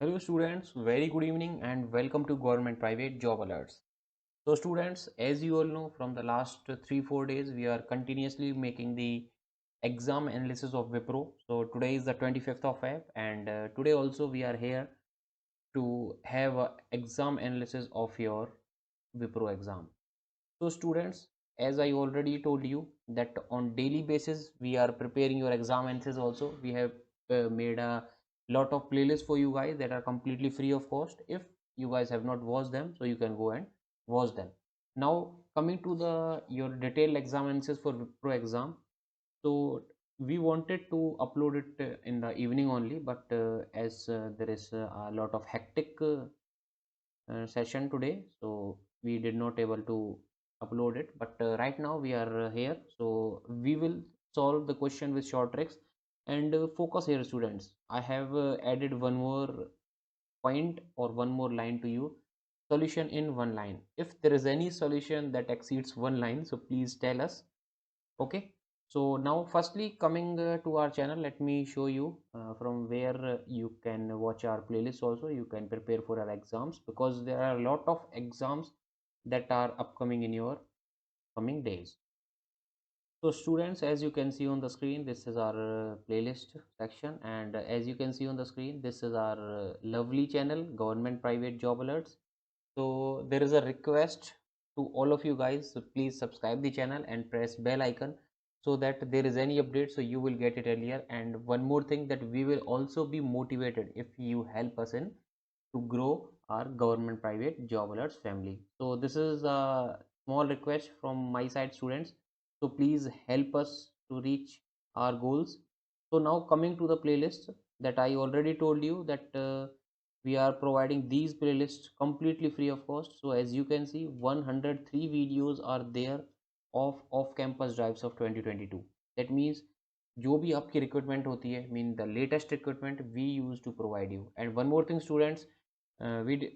Hello students, very good evening and welcome to Government Private Job Alerts. So students, as you all know, from the last 3-4 days we are continuously making the exam analysis of Wipro. So today is the 25th of Feb and today also we are here to have a exam analysis of your Wipro exam. So students, as I already told you that on daily basis we are preparing your exam answers also. We have made a lot of playlists for you guys that are completely free of cost. If you guys have not watched them, so you can go and watch them. Now coming to the your detailed exam answers for Wipro exam. So we wanted to upload it in the evening only, but as there is a lot of hectic session today, so we did not able to upload it. But right now we are here, so we will solve the question with short tricks and focus here students. I have added one more point or one more line to you. Solution in one line. If there is any solution that exceeds one line, so please tell us. Okay, so now firstly coming to our channel, let me show you from where you can watch our playlist. Also you can prepare for our exams, because there are a lot of exams that are upcoming in your coming days. So students, as you can see on the screen, this is our playlist section, and as you can see on the screen, this is our lovely channel, Government Private Job Alerts. So there is a request to all of you guys, so please subscribe the channel and press bell icon so that there is any update, so you will get it earlier. And one more thing, that we will also be motivated if you help us in to grow our Government Private Job Alerts family. So this is a small request from my side students, so please help us to reach our goals. So now coming to the playlist, that I already told you that we are providing these playlists completely free of cost. So as you can see, 103 videos are there of off campus drives of 2022. That means जो भी आपकी recruitment होती है, mean the latest recruitment we use to provide you. And one more thing students,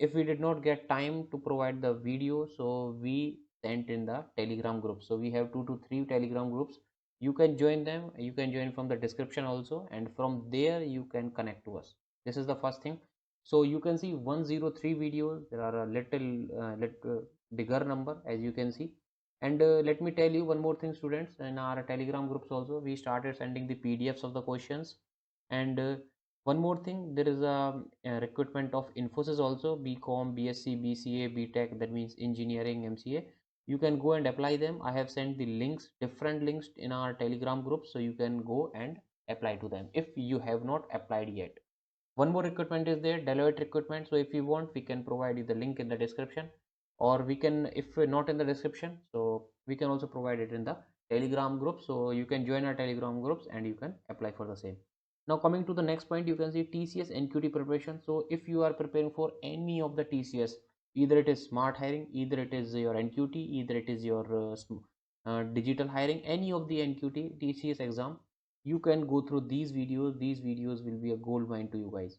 if we did not get time to provide the video, so we sent in the Telegram group. So we have 2 to 3 Telegram groups. You can join them, you can join from the description also, and from there you can connect to us. This is the first thing. So you can see 103 videos. There are a little bigger number, as you can see. And let me tell you one more thing students, in our Telegram groups also we started sending the PDFs of the questions. And one more thing, there is a recruitment of Infosys also, BCom, BSc, BCA, BTech, that means engineering, MCA. You can go and apply them. I have sent the links, different links in our Telegram group, so you can go and apply to them if you have not applied yet. One more recruitment is there, Deloitte recruitment. So if you want, we can provide you the link in the description, or we can, if not in the description, so we can also provide it in the Telegram group. So you can join our Telegram groups and you can apply for the same. Now coming to the next point, you can see TCS Enquiry Preparation. So if you are preparing for any of the TCS, either it is smart hiring, either it is your NQT, either it is your digital hiring, any of the NQT TCS exam, you can go through these videos. These videos will be a gold mine to you guys.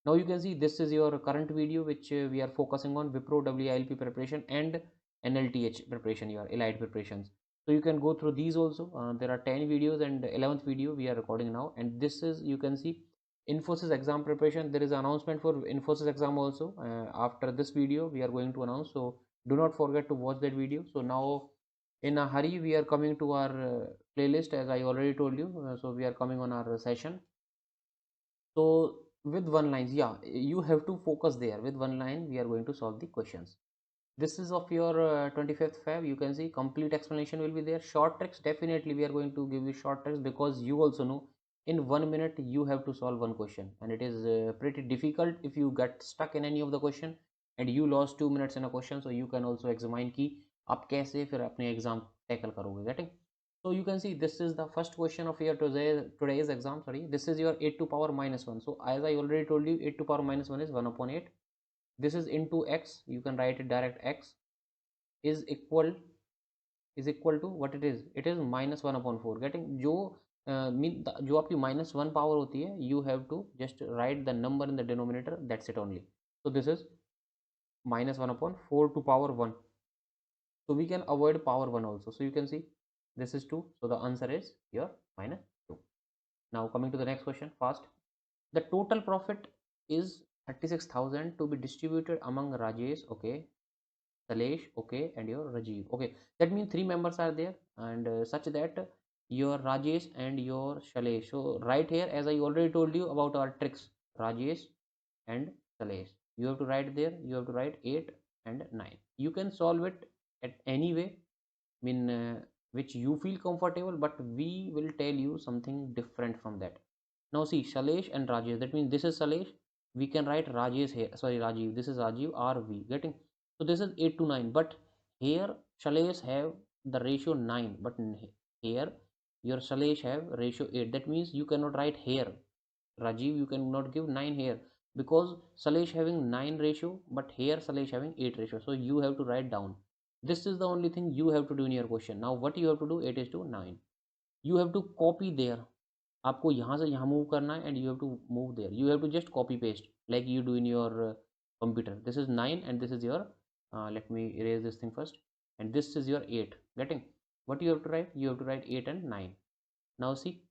Now you can see this is your current video, which we are focusing on Wipro WILP preparation and nlth preparation, your allied preparations. So you can go through these also. There are 10 videos and 11th video we are recording now. And this is, you can see, Infosys exam preparation. There is an announcement for Infosys exam also. After this video we are going to announce, so do not forget to watch that video. So now in a hurry we are coming to our playlist, as I already told you. So we are coming on our session. So with one lines, yeah, you have to focus there. With one line we are going to solve the questions. This is of your 25th Feb. You can see complete explanation will be there. Short tricks, definitely we are going to give you short tricks, because you also know in 1 minute you have to solve one question, and it is pretty difficult if you get stuck in any of the question and you lost 2 minutes in a question. So you can also examine कि आप कैसे फिर अपने exam tackle करोगे. Getting? So you can see this is the first question of your today's exam. Sorry, this is your 8 to power minus 1. So as I already told you, 8 to power minus 1 is 1 upon 8. This is into x. You can write it direct. X is equal to what it is. It is minus 1 upon 4. Getting? जो mean जो आपकी minus 1 power होती है, you have to just write the number in the denominator. That's it only. So this is minus 1 upon 4 to power 1. So we can avoid power 1 also. So you can see this is 2. So the answer is here minus 2. Now coming to the next question fast. The total profit is 36,000 to be distributed among Rajesh, okay, Salesh, okay, and your Rajiv. Okay, that means three members are there, and such that your Rajesh and your Shalesh. So right here, as I already told you about our tricks, Rajesh and Salesh. You have to write there. You have to write 8 and 9. You can solve it at any way, mean which you feel comfortable, but we will tell you something different from that. Now see, Shalesh and Rajesh, that means this is Shalesh, we can write Rajesh here, sorry, Rajiv, this is Rajiv, RV, getting? So this is 8 to 9, but here Shalesh have the ratio 9, but here your Shalesh have ratio 8. That means you cannot write here Rajiv, you cannot give 9 here, because Salesh having 9 ratio, but here Salesh having 8 ratio. So you have to write down. This is the only thing you have to do in your question. Now what you have to do? 8 is to 9. You have to copy there. आपको यहाँ से यहाँ move करना है, and you have to move there. You have to just copy paste like you do in your computer. This is 9 and this is your, let me erase this thing first. And this is your 8. Getting? What you have to write? You have to write 8 and 9. Now see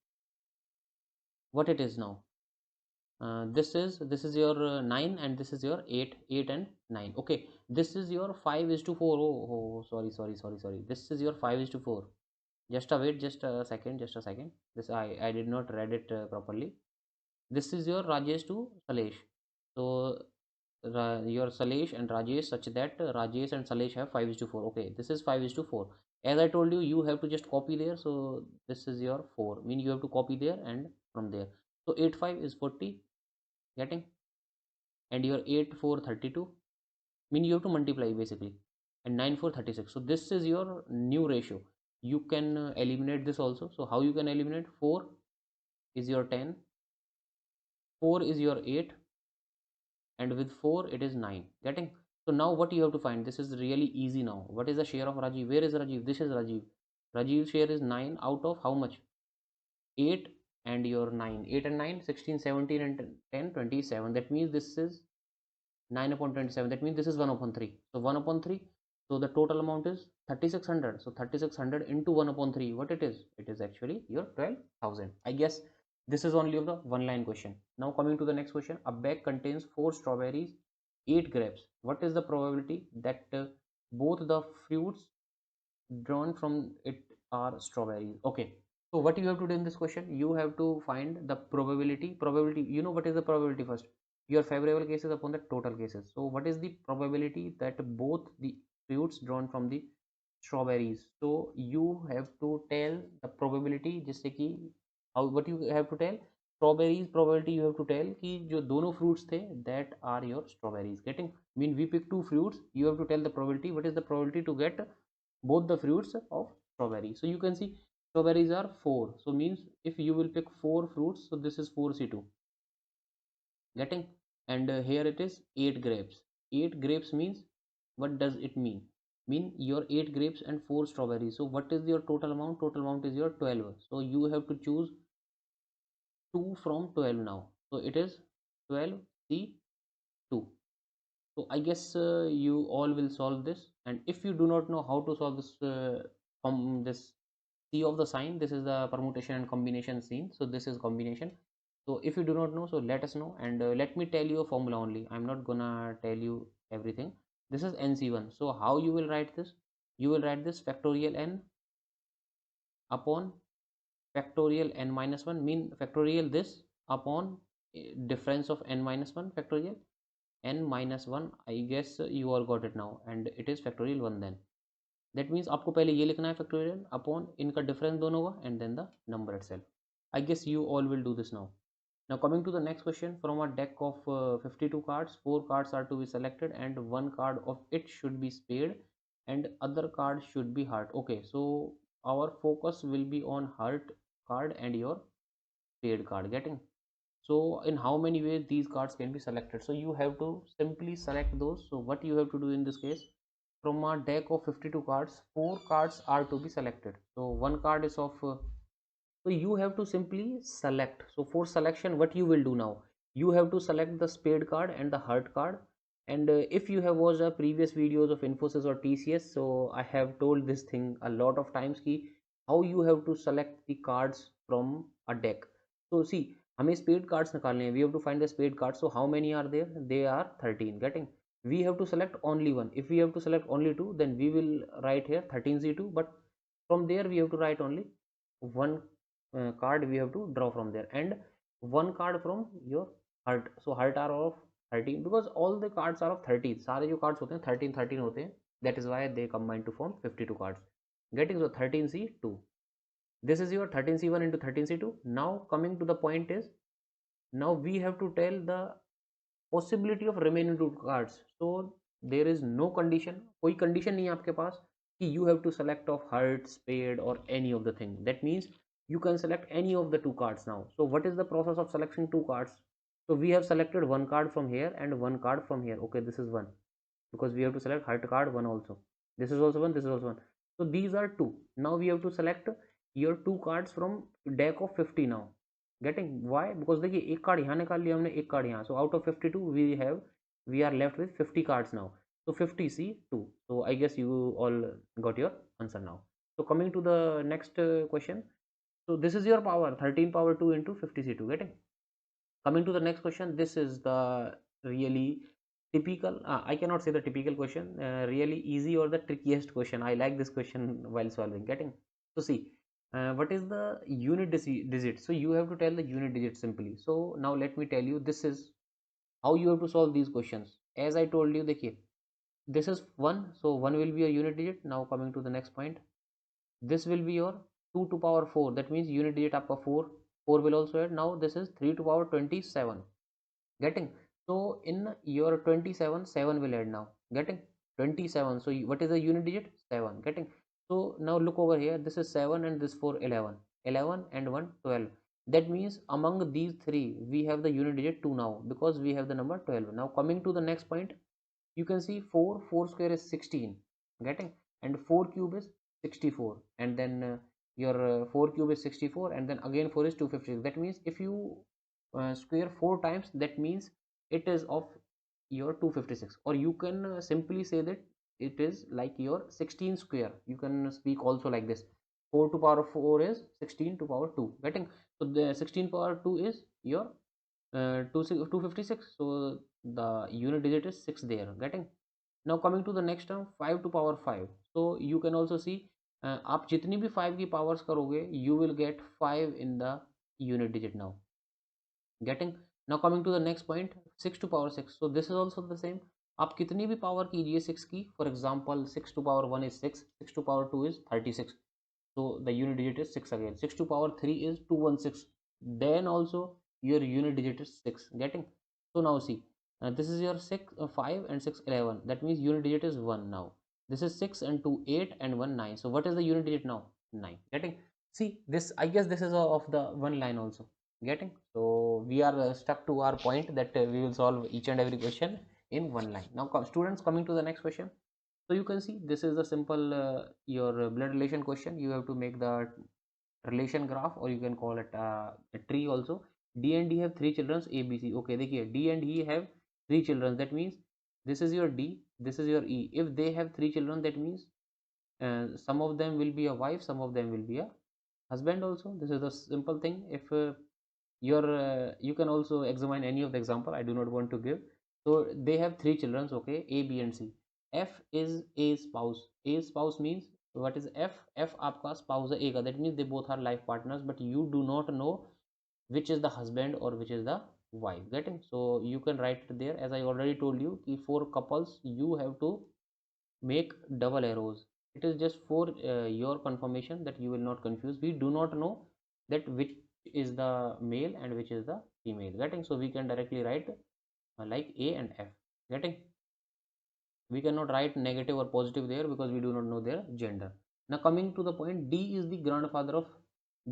what it is now. This is your 9 and this is your 8 and 9. Okay, this is your 5 is to 4. Oh, sorry, this is your 5 is to 4. Just a wait, just a second. This I did not read it properly. This is your Rajesh to Salesh. So your Salesh and Rajesh, such that Rajesh and Salesh have 5 is to 4. Okay, this is 5 is to 4. As I told you, you have to just copy there. So this is your 4, mean you have to copy there and from there. So 8 5 is 40, getting? And your 8 4 32, mean you have to multiply basically, and 9 4 36. So this is your new ratio. You can eliminate this also. So how you can eliminate? 4 is your 10, 4 is your 8, and with 4 it is 9, getting? So now what you have to find? This is really easy. Now what is the share of Rajiv? Where is Rajiv? This is Rajiv. Rajiv share is 9 out of how much? 8 and your 9. 8 and 9, 16 17 and 10 27. That means this is 9 upon 27. That means this is 1 upon 3. So 1 upon 3. So the total amount is 3600. So 3600 into 1 upon 3. What it is? It is actually your 12,000. I guess this is only of the one line question. Now coming to the next question. A bag contains 4 strawberries, 8 grapes. What is the probability that both the fruits drawn from it are strawberries? Okay. So what you have to do in this question? You have to find the probability. Probability, you know what is the probability first? Your favorable cases upon the total cases. So what is the probability that both the fruits drawn from the strawberries? So you have to tell the probability, जैसे कि how, what you have to tell? Strawberries probability you have to tell कि जो दोनों fruits थे that are your strawberries. Getting? Mean we pick two fruits. You have to tell the probability. What is the probability to get both the fruits of strawberry? So you can see strawberries are 4. So means if you will pick 4 fruits, so this is 4C2, getting? And here it is 8 grapes. 8 grapes means, what does it mean your 8 grapes and 4 strawberries. So what is your total amount? Total amount is your 12. So you have to choose 2 from 12 now. So it is 12C2. So I guess you all will solve this, and if you do not know how to solve this from this C of the sign, this is the permutation and combination scene. So this is combination. So if you do not know, so let us know, and let me tell you a formula only. I'm not gonna tell you everything. This is NC1. So how you will write this? You will write this factorial n upon factorial n minus 1, mean factorial this upon difference of n minus 1 factorial n minus 1. I guess you all got it now, and it is factorial 1 then. That means आपको पहले ये लिखना है factorial upon इनका difference दोनों का and then the number itself. I guess you all will do this now. Now coming to the next question, from a deck of 52 cards, 4 cards are to be selected and one card of it should be spade and other card should be heart. Okay, so our focus will be on heart card and your spade card, getting? So in how many ways these cards can be selected? So you have to simply select those. So what you have to do in this case, from a deck of 52 cards, 4 cards are to be selected. So one card is of so you have to simply select. So for selection, what you will do now, you have to select the spade card and the heart card. And if you have watched the previous videos of Infosys or TCS, so I have told this thing a lot of times ki how you have to select the cards from a deck. So see, हमें spade cards निकालने हैं, we have to find the spade card. So how many are there? They are 13. Getting? We have to select only one. If we have to select only two, then we will write here 13C2, but from there we have to write only one card we have to draw from there, and one card from your heart. So heart are of 13 because all the cards are of 30. सारे जो cards होते हैं 13 13 होते हैं. That is why they combine to form 52 cards. Getting? So 13C2. This is your 13C1 into 13C2. Now coming to the point is, now we have to tell the possibility of remaining two cards. So there is no condition, कोई condition नहीं है आपके पास कि you have to select of heart, spade or any of the thing. That means you can select any of the two cards now. So what is the process of selecting two cards? So we have selected one card from here and one card from here. Okay, this is one, because we have to select heart card one also. This is also one, this is also one. So these are two. Now we have to select your two cards from deck of 50 now. Getting? Why? Because देखिए एक card यहाँ निकाल लिया हमने, एक card यहाँ. So out of 52 we are left with 50 cards now. So 50C2. So I guess you all got your answer now. So coming to the next question. So this is your power 13 power 2 into 50C2. Getting? Coming to the next question, this is the really typical, I cannot say the typical question, really easy or the trickiest question. I like this question while solving. Getting? So see, what is the unit digit? So you have to tell the unit digit simply. So now let me tell you, this is how you have to solve these questions. As I told you, देखिए, this is 1, so 1 will be a unit digit. Now coming to the next point, this will be your 2 to power 4, that means unit digit आपका 4, 4 will also add. Now this is 3 to power 27. Getting? So in your 27, 7 will add now. Getting? 27, so what is the unit digit? 7. Getting? So now look over here, this is 7 and this 4, 11, 11 and 1, 12. That means among these three we have the unit digit 2 now, because we have the number 12. Now coming to the next point, you can see 4 square is 16. Getting? And 4 cube is 64, and then your 4 cube is 64, and then again 4 is 256. That means if you square 4 times, that means it is of your 256, or you can simply say that it is like your 16 square. You can speak also like this: 4 to power 4 is 16 to power 2. Getting? So the 16 power 2 is your 256, so the unit digit is 6 there. Getting? Now coming to the next term, 5 to power 5. So you can also see, आप जितनी भी 5 की powers करोगे, you will get 5 in the unit digit now. Getting? Now coming to the next point, 6 to power 6. So this is also the same. आप कितनी भी power कीजिए 6 की, for example 6 to power 1 is 6, 6 to power 2 is 36. So the unit digit is 6 again. 6 to power 3 is 216. Then also your unit digit is 6. Getting? So now see, this is your 6 5 and 6 11. That means unit digit is 1 now. This is 6 and 2 8 and 1 9. So what is the unit digit now? 9. Getting? See this, I guess this is of the one line also. Getting? So we are stuck to our point that we will solve each and every question in one line. Now students, coming to the next question. So you can see this is a simple your blood relation question. You have to make the relation graph, or you can call it a tree also. D and D have three children, A, B, C. Okay, देखिए D and E have three children. That means this is your D, this is your E. If they have three children, that means some of them will be a wife, some of them will be a husband also. This is the simple thing. If you can also examine any of the example, I do not want to give. So they have three children, okay, A, B and C. F is A spouse. A spouse means what is F? F आपका spouse है A का. That means they both are life partners, but you do not know which is the husband or which is the wife. Getting? So you can write it there. As I already told you, कि for couples you have to make double arrows. It is just for your confirmation, that you will not confuse. We do not know that which is the male and which is the female. Getting? So we can directly write like A and F. Getting? We cannot write negative or positive there because we do not know their gender. Now coming to the point, D is the grandfather of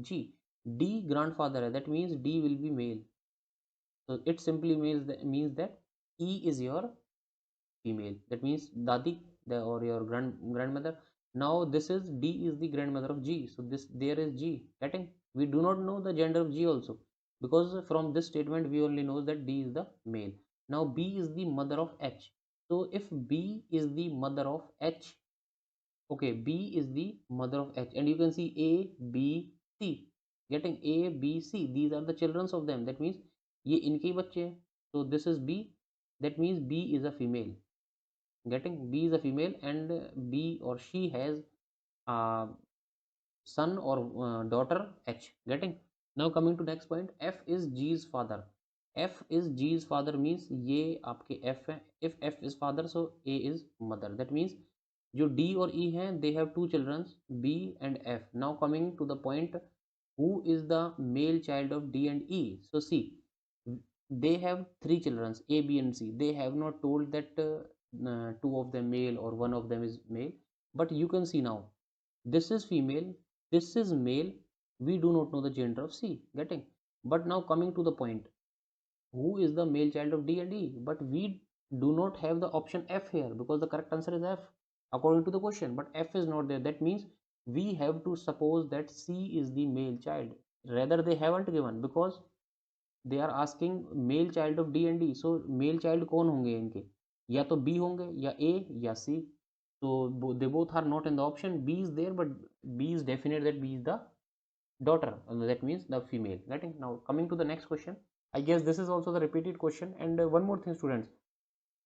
G. D grandfather hai, that means D will be male. So it simply means that E is your female. That means dadi, or your grandmother. Now this is D is the grandmother of G. So this there is G. Getting? We do not know the gender of G also, because from this statement we only know that D is the male. Now B is the mother of H. So if B is the mother of H, okay, B is the mother of H, and you can see A, B, C. getting A, B, C, these are the children of them, that means ये इनके ही बच्चे हैं. So this is B, that means B is a female, getting B is a female, and B or she has uh, son or daughter H, getting. Now coming to next point, F is G's father. F is G's father means ये आपके F है. If F is father, so A is mother, that means जो D और E हैं, they have two children, B and F. Now coming to the point, who is the male child of D and E? So see, they have three children, A, B and C. They have not told that two of them male or one of them is male, but you can see now, this is female, this is male, we do not know the gender of C, getting. But now coming to the point, who is the male child of D and E? But we do not have the option F here, because the correct answer is F according to the question, but F is not there. That means we have to suppose that C is the male child. Rather they haven't given, because they are asking male child of D and D. So male child कौन होंगे इनके? या तो B होंगे, या A, या C. So they both are not in the option. B is there, but B is definite that B is the daughter, that means the female, getting. Now coming to the next question, I guess this is also the repeated question. And one more thing, students,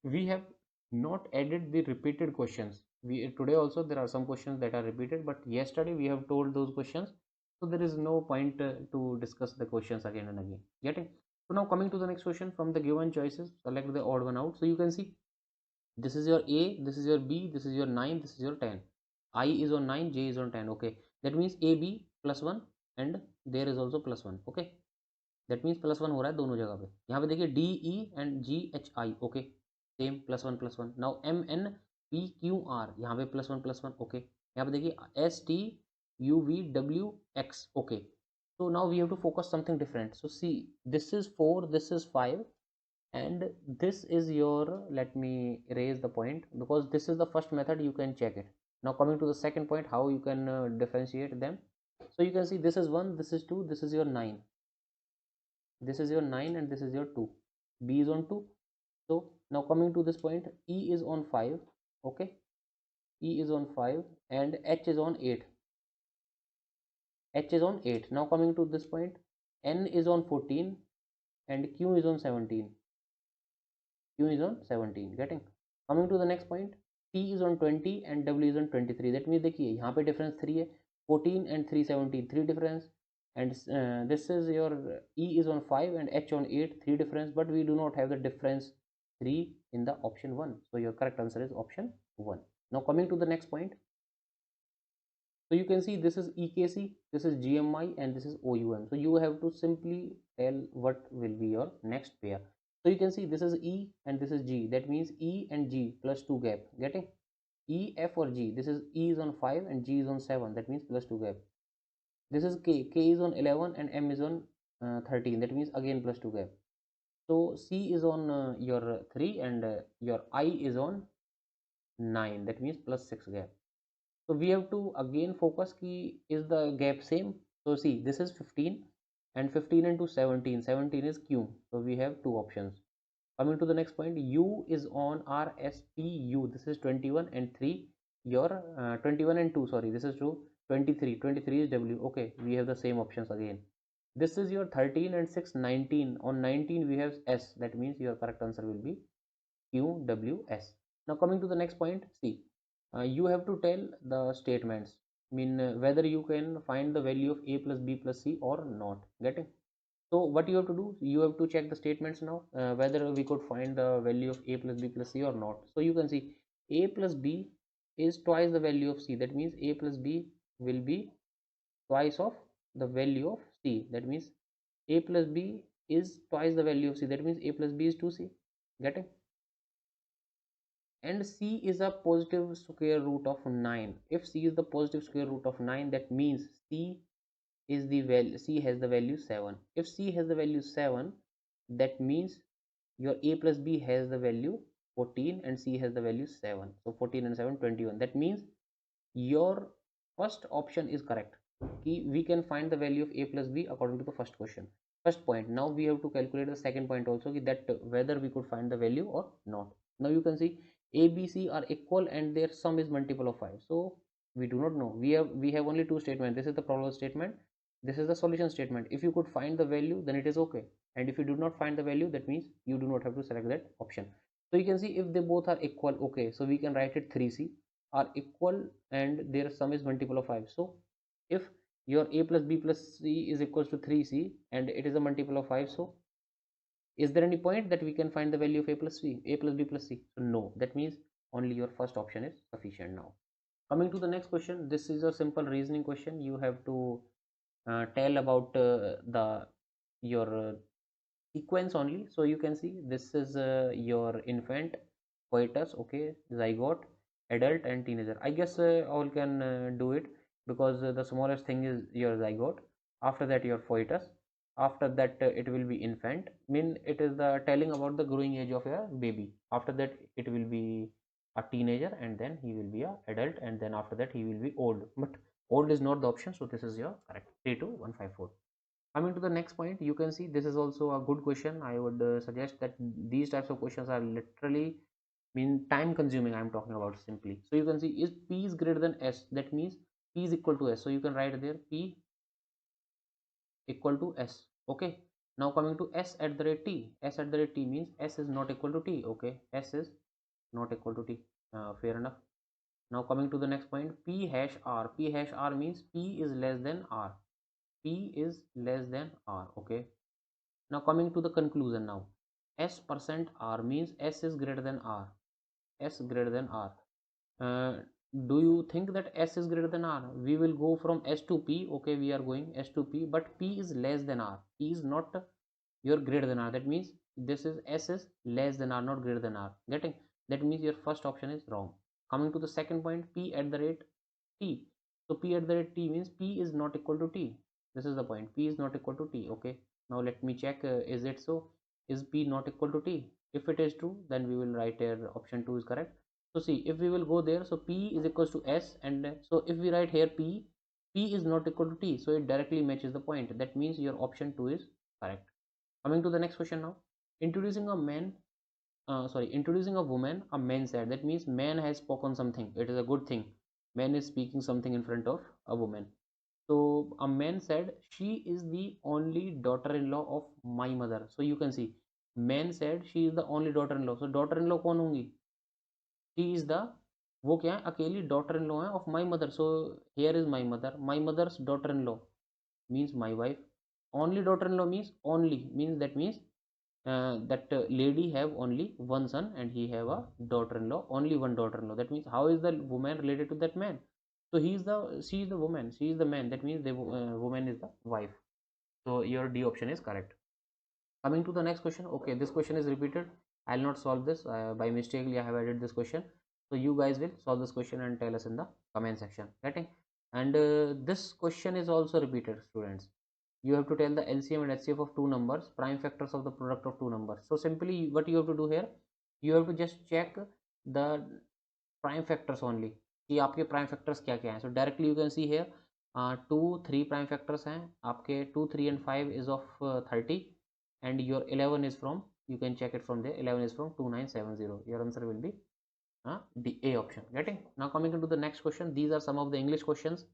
we have not added the repeated questions. We today also there are some questions that are repeated, but yesterday we have told those questions, so there is no point to discuss the questions again and again, getting. So now coming to the next question, from the given choices select the odd one out. So you can see, this is your A, this is your B, this is your 9, this is your 10. I is on 9, J is on 10. Okay, that means AB plus 1, and there is also plus 1. Okay, that means plus 1 हो रहा है दोनों जगह पे. यहाँ पे देखिए DE and GHI. Okay, same plus 1. Now MNPQR, यहाँ पे +1. ओके, यहाँ पे देखिए STUVWX. Okay, so now we have to focus something different. So see, this is 4, this is 5, and this is your, let me erase the point, because this is the first method, you can check it. Now coming to the second point, how you can differentiate them. So you can see, this is 1, this is 2, this is your 9, this is your 9, and this is your 2. B is on 2. So now coming to this point, E is on 5. Okay, E is on 5, and H is on 8. H is on 8. Now coming to this point, N is on 14, and Q is on 17. Q is on 17, getting. Coming to the next point, T is on 20 and W is on 23. That means देखिए यहाँ पे difference 3 है, 14 and 3 17, 3 difference. And this is your E is on 5 and H on 8, 3 difference, but we do not have the difference 3 in the option 1. So your correct answer is option 1. Now coming to the next point, so you can see, this is EKC, this is GMI, and this is OUM. So you have to simply tell what will be your next pair. So you can see, this is E and this is G. That means E and G plus 2 gap. Getting? E, F or G. This is E is on 5 and G is on 7. That means plus 2 gap. This is K. K is on 11 and M is on 13. That means again plus 2 gap. So C is on your 3, and your I is on 9. That means plus 6 gap. So we have to again focus ki is the gap same. So see, this is 15, and 15 into 17, 17 is Q. So we have two options. Coming to the next point, U is on RSTU. This is 21 and 3. Your 21 and 2, sorry, this is 2. 23, 23 is W. Okay, we have the same options again. This is your 13 and 6, 19. On 19 we have S. That means your correct answer will be QWS. Now coming to the next point, see, you have to tell the statements, mean whether you can find the value of A plus B plus C or not, getting. So what you have to do, you have to check the statements now, whether we could find the value of A plus B plus C or not. So you can see, A plus B is twice the value of C. That means A plus B will be twice of the value of C. That means A plus B is twice the value of C. That means A plus B is 2C, getting. And C is a positive square root of 9. If C is the positive square root of 9, that means C is the value, C has the value 7. If C has the value 7, that means your A plus B has the value 14 and C has the value 7. So 14 and 7, 21. That means your first option is correct. We can find the value of A plus B according to the first question. First point. Now we have to calculate the second point also, that whether we could find the value or not. Now you can see, A, B, C are equal and their sum is multiple of 5. So we do not know. We have only two statements. This is the probable statement. This is the solution statement. If you could find the value, then it is okay, and if you do not find the value, that means you do not have to select that option. So you can see if they both are equal, okay, so we can write it 3c are equal and their sum is multiple of 5. So if your a plus b plus c is equals to 3c and it is a multiple of 5, so is there any point that we can find the value of a plus b plus c? So no, that means only your first option is sufficient. Now coming to the next question, this is a simple reasoning question. You have to tell about the your sequence only. So you can see this is your infant, coitus, okay, zygote, adult and teenager. I guess all can do it, because the smallest thing is your zygote, after that your foetus, after that it will be infant, mean it is the telling about the growing age of your baby. After that it will be a teenager, and then he will be a adult, and then after that he will be old, but old is not the option. So this is your correct 32154. Coming to the next point, you can see this is also a good question. I would suggest that these types of questions are literally mean time consuming. I'm talking about simply. So you can see is p is greater than s, that means p is equal to s. So you can write there p equal to s. Okay, now coming to s at the rate t. S at the rate t means s is not equal to t. Okay, s is not equal to t. Fair enough. Now coming to the next point, p hash r. P hash r means p is less than r. P is less than r. Okay, now coming to the conclusion. Now s percent r means s is greater than r. S greater than r. uh, do you think that s is greater than r? We will go from s to p. Okay, we are going s to p, but p is less than r. P is not your greater than r. That means this is s is less than r, not greater than r. Getting? That means your first option is wrong. Coming to the second point, p at the rate t. So p at the rate t means p is not equal to t. This is the point, p is not equal to t. Okay, now let me check, is it so? Is p not equal to t? If it is true, then we will write here option 2 is correct. So see, if we will go there, so p is equals to s, and so if we write here p is not equal to t, so it directly matches the point. That means your option 2 is correct. Coming to the next question now, introducing a man, introducing a woman, a man said. That means man has spoken something. It is a good thing. Man is speaking something in front of a woman. So a man said, she is the only daughter-in-law of my mother. So you can see, man said she is the only daughter-in-law. So daughter-in-law कौन होंगी? She is the, वो क्या है, अकेली daughter-in-law है of my mother. So here is my mother. My mother's daughter-in-law means my wife. Only daughter-in-law means only, means that means that lady have only one son and he have a daughter-in-law, only one daughter-in-law. That means how is the woman related to that man? So he is the, she is the woman, she is the man. That means the woman is the wife. So your D option is correct. Coming to the next question. Okay, this question is repeated. I'll not solve this, by mistakenly I have added this question. So you guys will solve this question and tell us in the comment section. Getting? And this question is also repeated, students. You have to tell the LCM and HCF of two numbers, prime factors of the product of two numbers. So simply what you have to do here, you have to just check the prime factors only, कि आपके prime factors क्या क्या हैं. So directly you can see here 2 3 prime factors हैं आपके, 2 3 and 5 is of 30, and your 11 is from, you can check it from there, 11 is from 2970. Your answer will be the A option. Getting? Now coming into the next question, these are some of the English questions.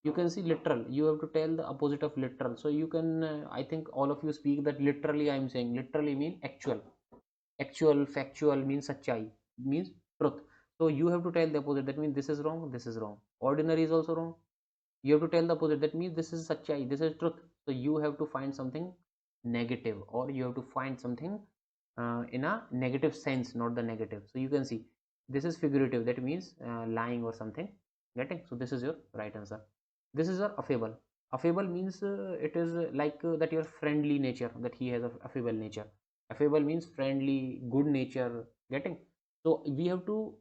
You can see literal, you have to tell the opposite of literal. So you can I think all of you speak that literally. I am saying literally mean actual. Actual, factual means sachai, means truth. So you have to tell the opposite. That means this is wrong, this is wrong. Ordinary is also wrong. You have to tell the opposite. That means this is sachai, this is truth. So you have to find something negative, or you have to find something in a negative sense, not the negative. So you can see this is figurative, that means lying or something. Getting? So this is your right answer. This is your affable. Affable means it is like that your friendly nature, that he has a affable nature. Affable means friendly, good nature. Getting? So we have to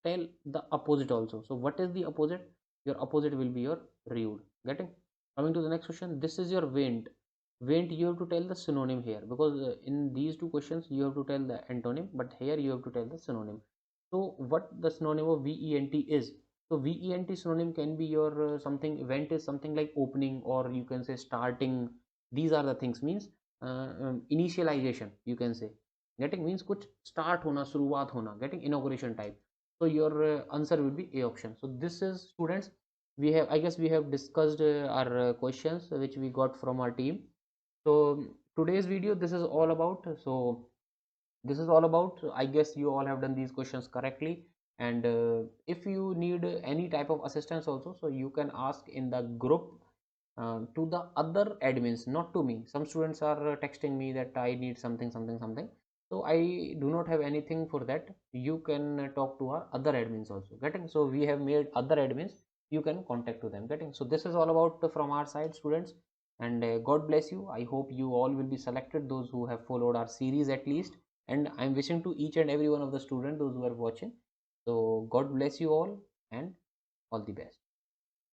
tell the opposite also. So what is the opposite? Your opposite will be your rude. Getting? Coming to the next question, this is your vain. Vain, you have to tell the synonym here, because in these two questions you have to tell the antonym, but here you have to tell the synonym. So what the synonym of vent is? So vent synonym can be your something. Event is something like opening, or you can say starting. These are the things, means initialization, you can say. Getting? Means कुछ start होना, शुरुआत होना. Getting? Inauguration type. So your answer will be A option. So this is, students, we have, I guess we have discussed our questions which we got from our team. So today's video, this is all about, I guess you all have done these questions correctly. And if you need any type of assistance also, so you can ask in the group to the other admins, not to me. Some students are texting me that I need something, something, something. So I do not have anything for that. You can talk to our other admins also, getting? So we have made other admins, you can contact to them, getting? So this is all about from our side, students. And God bless you. I hope you all will be selected, those who have followed our series at least. And I'm wishing to each and every one of the students, those who are watching. So God bless you all, and all the best.